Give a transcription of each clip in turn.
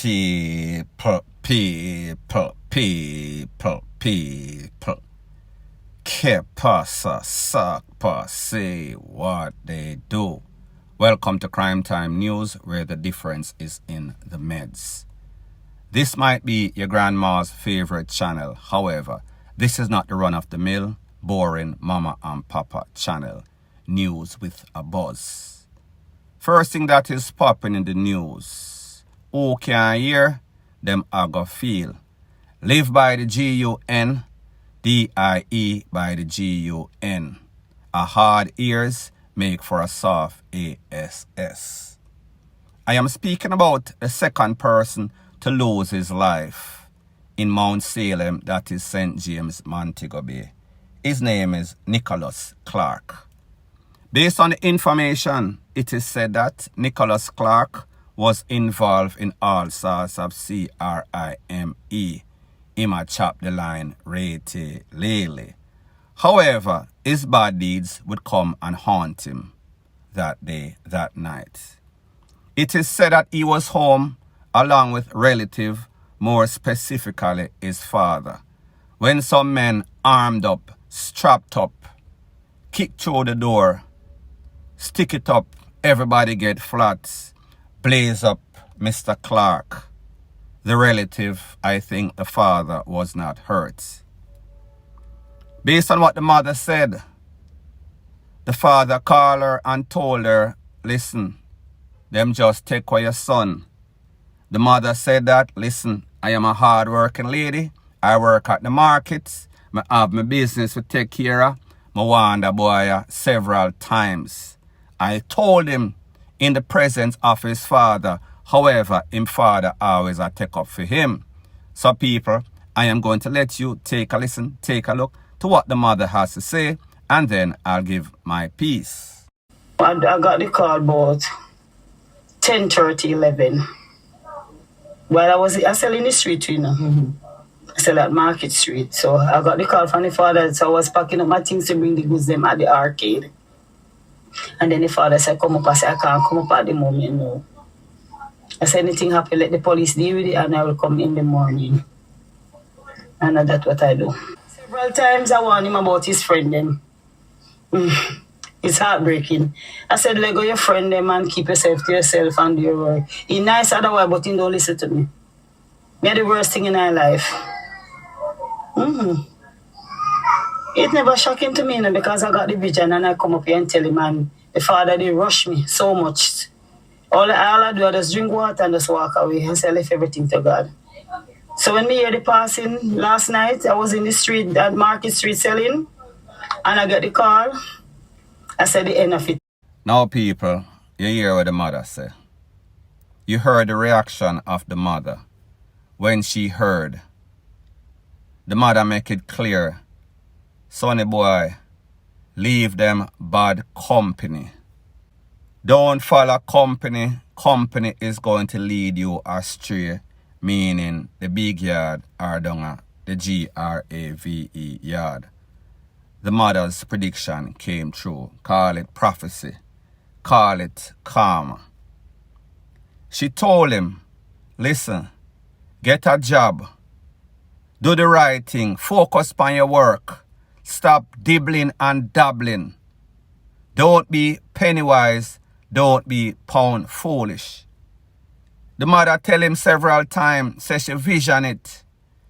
People. Que pasa, sakpa, say what they do. Welcome to Crime Time News, where the difference is in the meds. This might be your grandma's favorite channel. However, this is not the run-of-the-mill, boring mama and papa channel. News with a buzz. First thing that is popping in the news. Who can hear? Them I go feel. Live by the G-U-N, D-I-E by the G-U-N. A hard ears make for a soft A-S-S. I am speaking about the second person to lose his life in Mount Salem, that is St. James, Montego Bay. His name is Nicholas Clark. Based on the information, it is said that Nicholas Clark was involved in all sorts of C-R-I-M-E. Him a chop the line rate lele. However, his bad deeds would come and haunt him that day, that night. It is said that he was home along with relative, more specifically his father, when some men armed up, strapped up, kicked through the door, stick it up, everybody get flat, blaze up Mr. Clark. The relative, I think the father, was not hurt. Based on what the mother said, the father called her and told her, listen, them just take away your son. The mother said that, listen, I am a hard-working lady. I work at the markets. I have my business to take care of. I warned the boy several times. I told him in the presence of his father. However, his father always a take up for him. So people, I am going to let you take a listen, take a look to what the mother has to say, and then I'll give my piece. I got the call about 10:30, 11. Well, I sell in the street, you know. I sell at Market Street. So I got the call from the father. So I was packing up my things to bring the goods them at the arcade. And then the father said, come up. I said, I can't come up at the moment, no. I said, anything happen, let the police deal with it, and I will come in the morning. And that's what I do. Several times I warned him about his friend them. It's heartbreaking. I said, let go your friend them and keep yourself to yourself and do your work. He's nice otherwise, but he don't listen to me. Me the worst thing in my life. It never shocking to me, you know, because I got the vision and I come up here and tell him, and the father, they rush me so much. All I do, I just drink water and just walk away. I say, I left everything to God. So when me hear the passing last night, I was in the street, at Market Street selling, and I got the call. I said the end of it. Now people, you hear what the mother said. You heard the reaction of the mother when she heard. The mother make it clear, sonny boy, leave them bad company. Don't follow company. Company is going to lead you astray, meaning the big yard or down the G-R-A-V-E yard. The mother's prediction came true. Call it prophecy. Call it karma. She told him, listen, get a job. Do the right thing. Focus on your work. Stop dibbling and dabbling. Don't be penny wise. Don't be pound foolish. The mother tell him several times, say she vision it.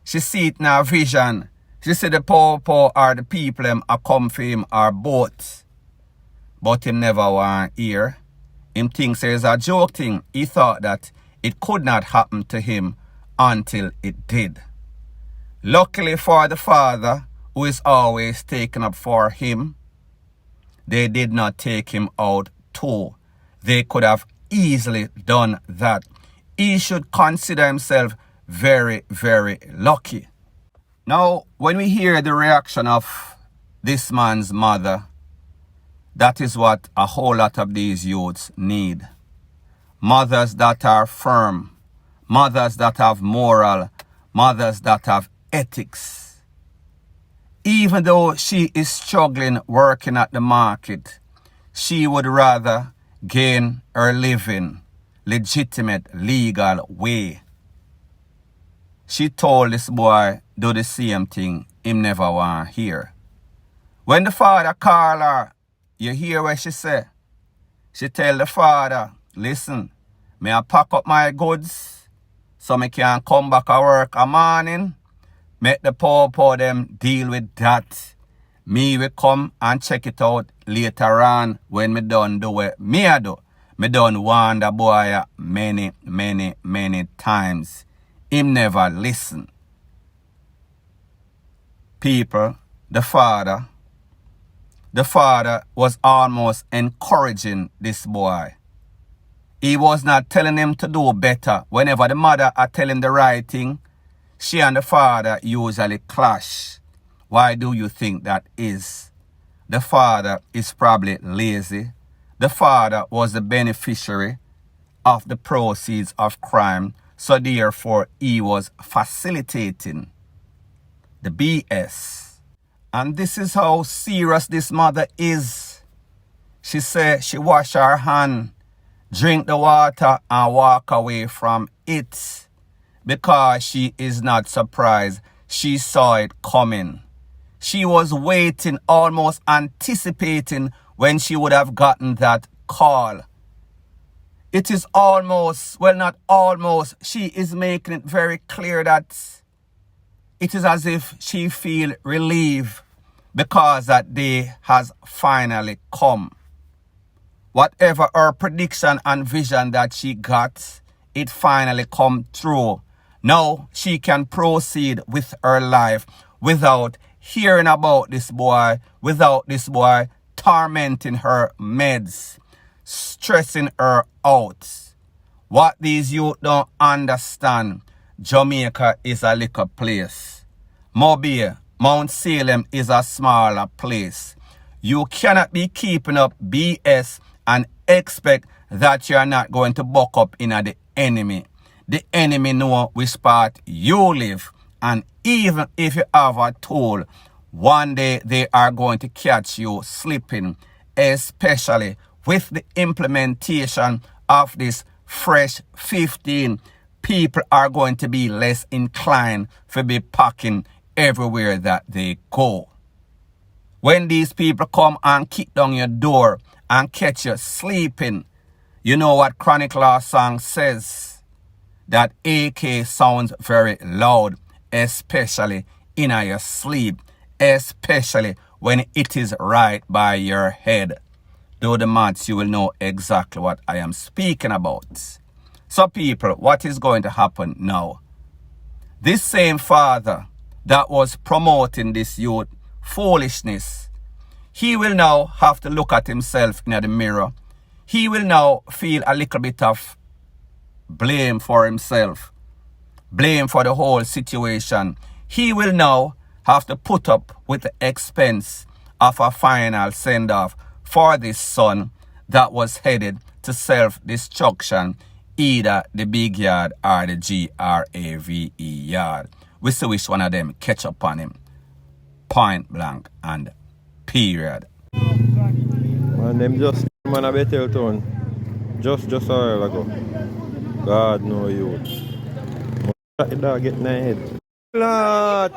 She see it in her vision. She say the poor or the people them a come for him or both. But him never want hear. Him thinks it's a joke thing. He thought that it could not happen to him until it did. Luckily for the father, who is always taken up for him, they did not take him out too. They could have easily done that. He should consider himself very, very lucky. Now, when we hear the reaction of this man's mother, that is what a whole lot of these youths need. Mothers that are firm, mothers that have moral, mothers that have ethics. Even though she is struggling working at the market, she would rather gain her living legitimate, legal way she told this boy do the same thing him never want hear. When the father call her, you hear what she say? She tell the father, listen, me I pack up my goods so me can come back at work a morning. Make the poor them deal with that. Me will come and check it out later on when me done do what me I do. Me done warn the boy many times. Him never listen. People, the father was almost encouraging this boy. He was not telling him to do better. Whenever the mother are telling the right thing, she and the father usually clash. Why do you think that is? The father is probably lazy. The father was the beneficiary of the proceeds of crime, so therefore he was facilitating the BS. And this is how serious this mother is. She said she wash her hand, drink the water and walk away from it because she is not surprised. She saw it coming. She was waiting, almost anticipating when she would have gotten that call. It is almost, well not almost, she is making it very clear that it is as if she feel relieved because that day has finally come. Whatever her prediction and vision that she got, it finally come true. Now she can proceed with her life without hearing about this boy, without this boy tormenting her meds, stressing her out. What these youth don't understand, Jamaica is a little place. Mobile, Mount Salem is a smaller place. You cannot be keeping up BS and expect that you are not going to buck up in the enemy. The enemy know which part you live. And even if you have a tool, one day they are going to catch you slipping, especially with the implementation of this fresh 15. People are going to be less inclined to be packing everywhere that they go. When these people come and kick down your door and catch you sleeping, you know what Chronic Law song says? That AK sounds very loud, especially in your sleep, especially when it is right by your head. Do the maths, you will know exactly what I am speaking about. So people, what is going to happen now? This same father that was promoting this youth foolishness, he will now have to look at himself in the mirror. He will now feel a little bit of blame for himself, blame for the whole situation. He will now have to put up with the expense of a final send-off for this son that was headed to self-destruction, either the big yard or the GRAVE yard. We still wish one of them catch up on him. Point blank and period. And them just man a Bethel town. Just a while ago. God know you. Shut the dog get in the head. Lord,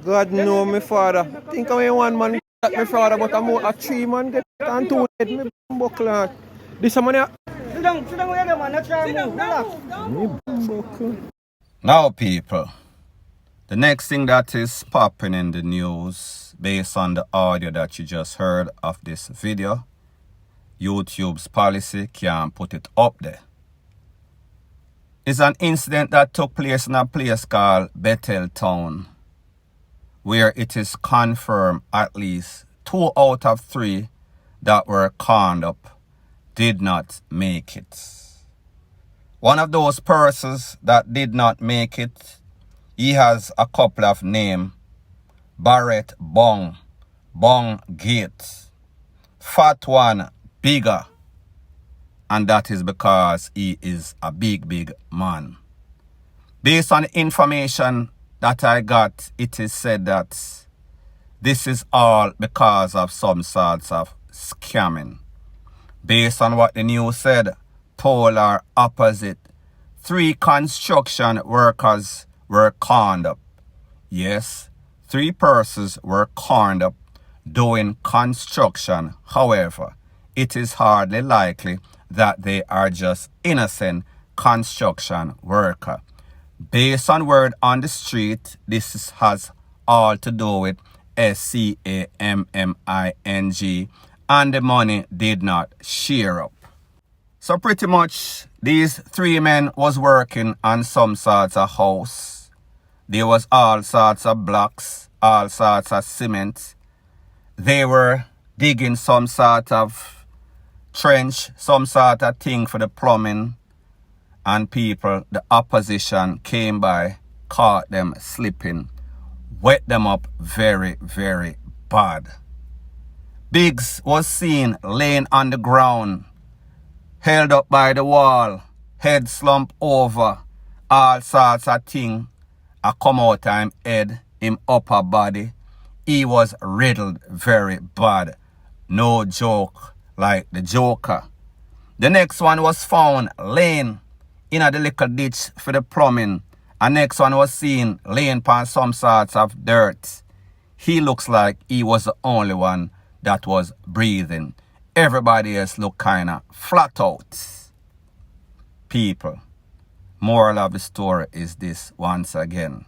God know me father. Think of me one man shot me father, but a 3 man get and 2 head me buckle. This man here. Sit down where the man, not try to move. Me buckle. Now people, the next thing that is popping in the news, based on the audio that you just heard of this video, YouTube's policy can't put it up there. It's an incident that took place in a place called Bethel town, where it is confirmed at least 2 out of 3 that were conned up did not make it. One of those persons that did not make it, he has a couple of names: Barrett Bong, Bong Gate, Fat One Bigger, and that is because he is a big man. Based on the information that I got, it is said that this is all because of some sorts of scamming. Based on what the news said, polar opposite. 3 construction workers were cornered up. Yes, 3 persons were cornered up doing construction. However, it is hardly likely that they are just innocent construction worker. Based on word on the street, has all to do with SCAMMING, and the money did not share up. So pretty much these 3 men was working on some sorts of house. There was all sorts of blocks, all sorts of cement. They were digging some sort of trench, some sort of thing for the plumbing. And people, the opposition came by, caught them slipping, wet them up very, very bad. Biggs was seen laying on the ground, held up by the wall, head slumped over, all sorts of things. I come out of him head, him upper body. He was riddled very bad. No joke like the Joker. The next one was found laying in the little ditch for the plumbing. And next one was seen laying upon some sorts of dirt. He looks like he was the only one that was breathing. Everybody else looked kind of flat out. People, moral of the story is this once again.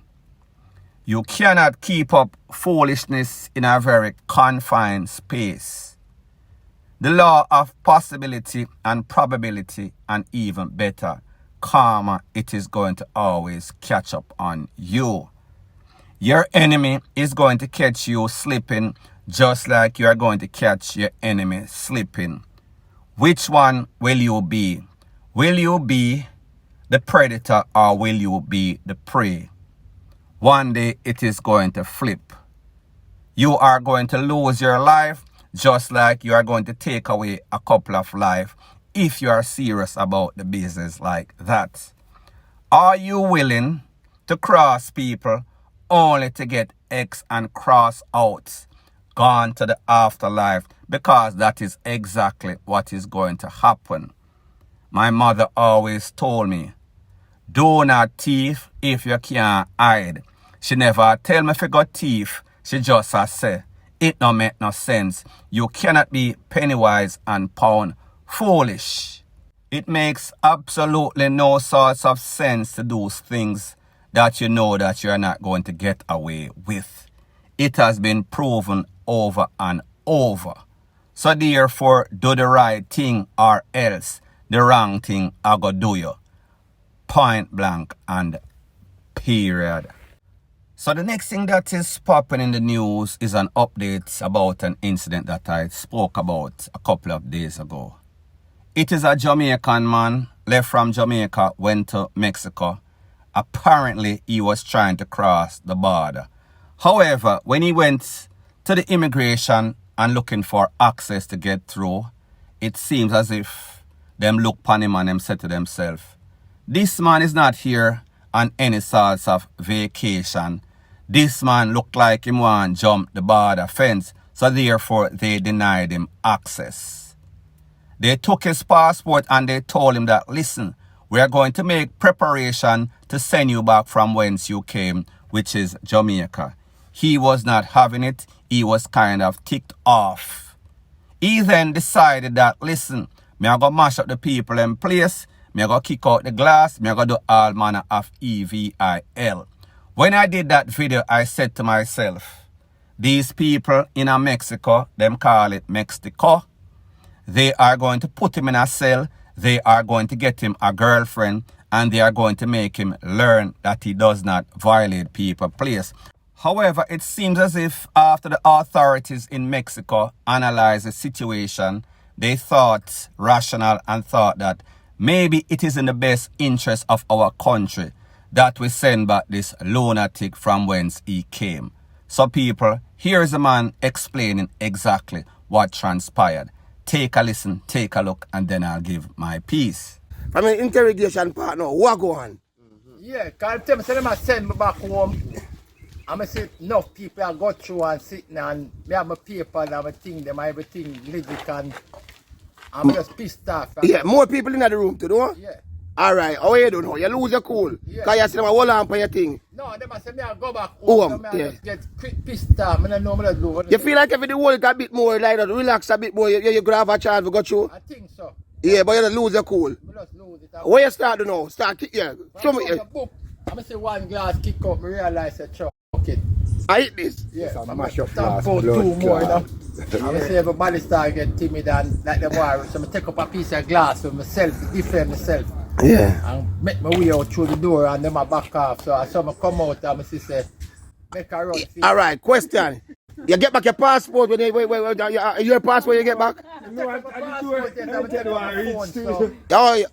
You cannot keep up foolishness in a very confined space. The law of possibility and probability, and even better, karma, it is going to always catch up on you. Your enemy is going to catch you slipping just like you are going to catch your enemy slipping. Which one will you be? Will you be the predator or will you be the prey? One day it is going to flip. You are going to lose your life just like you are going to take away a couple of lives if you are serious about the business like that. Are you willing to cross people only to get X and cross out, gone to the afterlife? Because that is exactly what is going to happen. My mother always told me, do not thief if you can't hide. She never tell me if you got thief. She just say, it no make no sense. You cannot be pennywise and pound foolish. It makes absolutely no sorts of sense to do things that you know that you're not going to get away with. It has been proven over and over. So therefore, do the right thing or else the wrong thing I go do you. Point blank and period. So the next thing that is popping in the news is an update about an incident that I spoke about a couple of days ago. It is a Jamaican man, left from Jamaica, went to Mexico. Apparently, he was trying to cross the border. However, when he went to the immigration and looking for access to get through, it seems as if them look upon him and them said to themselves, this man is not here on any sorts of vacation. This man looked like him want to jump the border fence, so therefore they denied him access. They took his passport and they told him that, listen, we are going to make preparation to send you back from whence you came, which is Jamaica. He was not having it. He was kind of ticked off. He then decided that, listen, me I go mash up the people in place, me I go kick out the glass, me I go do all manner of EVIL. When I did that video, I said to myself, these people in Mexico, them call it Mexico, they are going to put him in a cell, they are going to get him a girlfriend, and they are going to make him learn that he does not violate people's place. However, it seems as if after the authorities in Mexico analyzed the situation, they thought rational and thought that maybe it is in the best interest of our country that we send back this lunatic from whence he came. So people, here is a man explaining exactly what transpired. Take a listen, take a look, and then I'll give my piece. From an interrogation partner, what go on? Yeah, because them say them send me back home. And I see enough people I go through and sitting and me have my paper and my thing, them everything legit and I'm just pissed off. Yeah, more people in the room too, don't you? Yeah. Alright, how you do now? You lose your cool. Yeah. Because you see them hold on for your thing. No, they must say me I go back Home, home. So yeah. I just get quick pissed off. I don't know what to do. You feel like if the world a bit more like that, relax a bit more, you could have a chance to go through? I think so. Yeah, but you don't lose your cool. I just lose it. Where you start to now? Start kick, yeah. Show me. I'm going to say one glass kick up. I realize that fuck it. I hit this. Yeah, Some I'm mash up about glass, two blood more, you know. clot. I'm going to say everybody start get timid and like the war. So I take up a piece of glass for myself, defend myself. Yeah. And make my way out through the door and then I back off. So I saw me come out and I say, make a run. Alright, question. You get back your passport when your passport you get back? No, I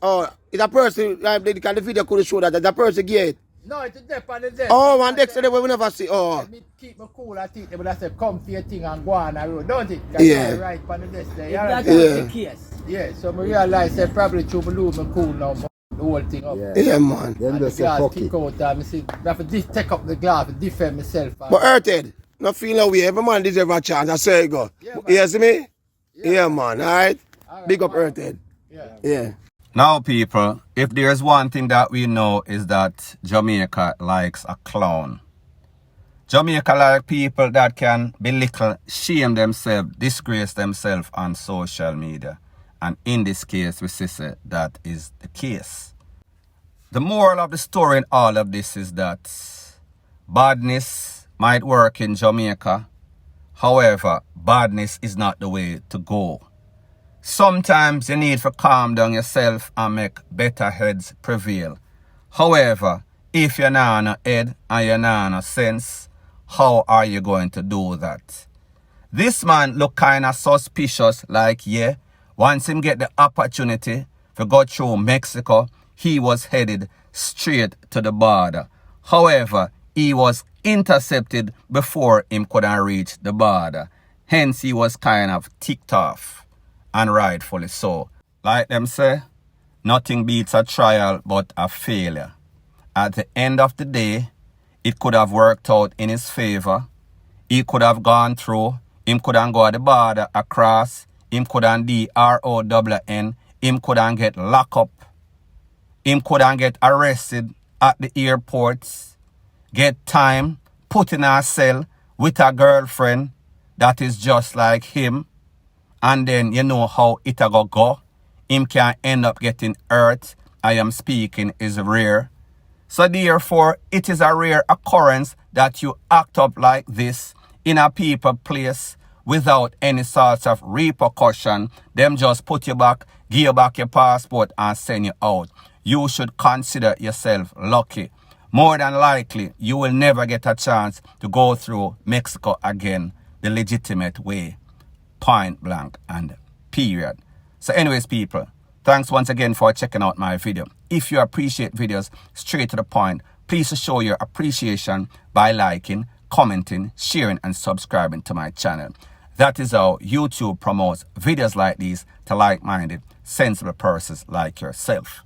Oh, it's a person, the video could show that the person get. No, it's a dep on the desk. Oh, man, next day we never see. Oh. Me keep me cool, I think, but I say come for your thing and go on the road, don't it? Yeah. Right on the desk there. That's Yeah. the case. Yeah, so I realize that probably to lose me cool now, the whole thing up. Yeah, man. Them And the just say glass fuck kick it. out and I say, I have to take up the glass and defend myself. But Earthed, not feel no way. Every man deserve a chance. I say it go. Yeah, man. You see me? Yeah, man. Alright? Alright, Big up man. Earthed. Yeah. Yeah. Now, people, if there's one thing that we know is that Jamaica likes a clown. Jamaica like people that can belittle, shame themselves, disgrace themselves on social media. And in this case, we say that is the case. The moral of the story in all of this is that badness might work in Jamaica. However, badness is not the way to go. Sometimes you need to calm down yourself and make better heads prevail. However, if you're not on a head and you're not on a sense, how are you going to do that? This man look kind of suspicious, like, yeah, once him get the opportunity to go through Mexico, he was headed straight to the border. However, he was intercepted before him could have reached the border. Hence, he was kind of ticked off. And rightfully so. Like them say, nothing beats a trial but a failure. At the end of the day, it could have worked out in his favor. He could have gone through. Him could have go at the border across. Him could have DROWN. Him could have get locked up. Him could have get arrested at the airports. Get time, put in a cell with a girlfriend that is just like him. And then you know how it a go. Him can end up getting hurt. I am speaking is rare. So therefore, it is a rare occurrence that you act up like this in a people place without any sort of repercussion. Them just put you back, give you back your passport and send you out. You should consider yourself lucky. More than likely, you will never get a chance to go through Mexico again the legitimate way. Point blank and period. So anyways, people, thanks once again for checking out my video. If you appreciate videos straight to the point, please show your appreciation by liking, commenting, sharing and subscribing to my channel. That is how YouTube promotes videos like these to like-minded, sensible persons like yourself.